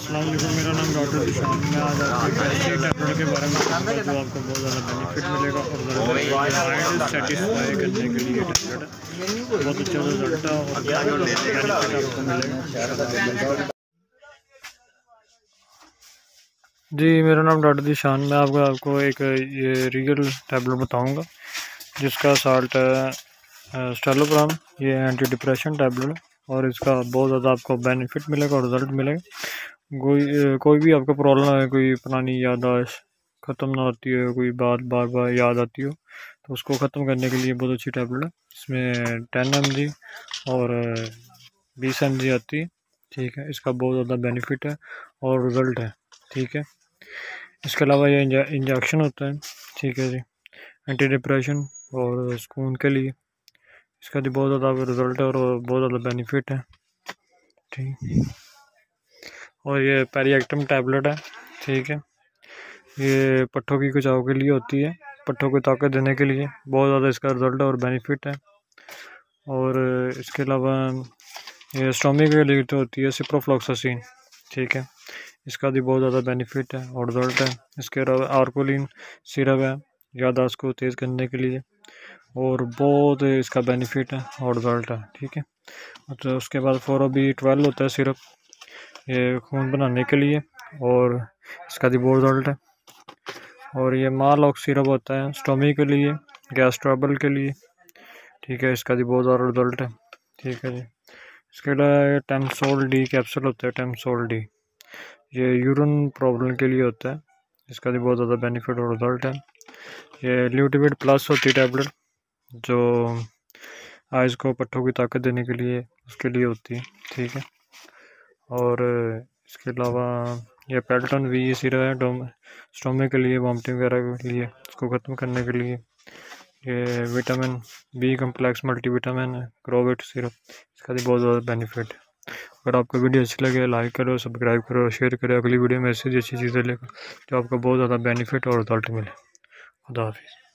अस्सलाम वालेकुम, मेरा नाम डॉक्टर जिशान। मैं आज आपको ऐसे टैबलेट के बारे में बताऊंगा जो आपको बहुत ज़्यादा बेनिफिट मिलेगा और माइंड सेटिस्फाई करने के लिए टैबलेट है। बहुत अच्छा रिजल्ट है और बेनिफिट आपको मिलेगा। जी, मेरा नाम डॉक्टर जिशान। मैं आपको एक ये रियल टैबलेट बताऊँगा जिसका साल्ट है स्टेलोप्राम। ये एंटी डिप्रेशन टैबलेट है और इसका बहुत ज़्यादा आपको बेनिफिट मिलेगा और रिजल्ट मिलेगा। कोई भी आपको प्रॉब्लम है, कोई पुरानी याददाश्त ख़त्म ना होती है, कोई बात बार बार याद आती हो, तो उसको ख़त्म करने के लिए बहुत अच्छी टैबलेट है। इसमें 10 mg और 20 mg आती है। ठीक है, इसका बहुत ज़्यादा बेनिफिट है और रिज़ल्ट है। ठीक है, इसके अलावा ये इंजेक्शन होता है। ठीक है जी, एंटी डिप्रेशन और सुकून के लिए इसका भी बहुत ज़्यादा रिज़ल्ट है और बहुत ज़्यादा बेनिफिट है। ठीक, और ये पेरिएक्टम टैबलेट है। ठीक है, ये पट्ठों की खिंचाव के लिए होती है, पट्ठों को ताकत देने के लिए बहुत ज़्यादा इसका रिज़ल्ट और बेनिफिट है। और इसके अलावा ये स्टोमी के लिए तो होती है सिप्रोफ्लॉक्सासिन। ठीक है, इसका भी बहुत ज़्यादा बेनिफिट है और रिज़ल्ट है। इसके अलावा आर्कोलिन सिरप है याददाश्त को तेज़ करने के लिए और बहुत इसका बेनिफिट है और रिज़ल्ट है। ठीक है, तो उसके बाद 4OB12 होता है सिरप, ये खून बनाने के लिए और इसका भी बहुत रिज़ल्ट है। और ये मालॉक सिरप होता है स्टोमी के लिए, गैस ट्रबल के लिए। ठीक है, इसका भी बहुत ज़्यादा रिज़ल्ट है। ठीक है जी, इसके अलावा टेमसोल डी कैप्सूल होता है, टेमसोल डी, ये यूरिन प्रॉब्लम के लिए होता है। इसका भी बहुत ज़्यादा बेनिफिट और रिज़ल्ट है। ये ल्यूटिविड प्लस होती है टैबलेट, जो आइज़ को पट्टों की ताकत देने के लिए उसके लिए होती है। ठीक है, और इसके अलावा ये पेल्टन वी सिरप है स्टोमी के लिए, वॉमिटिंग वगैरह के लिए, उसको ख़त्म करने के लिए। ये विटामिन बी कम्प्लेक्स मल्टीविटामिन है क्रोविट सिरप, इसका भी बहुत ज़्यादा बेनिफिट है। अगर आपको वीडियो अच्छी लगे लाइक करो, सब्सक्राइब करो और शेयर करो। अगली वीडियो में ऐसी अच्छी चीज़ें लेकर जो आपको बहुत ज़्यादा बेनिफिट और रिजल्ट मिले। खुदा हाफिज़।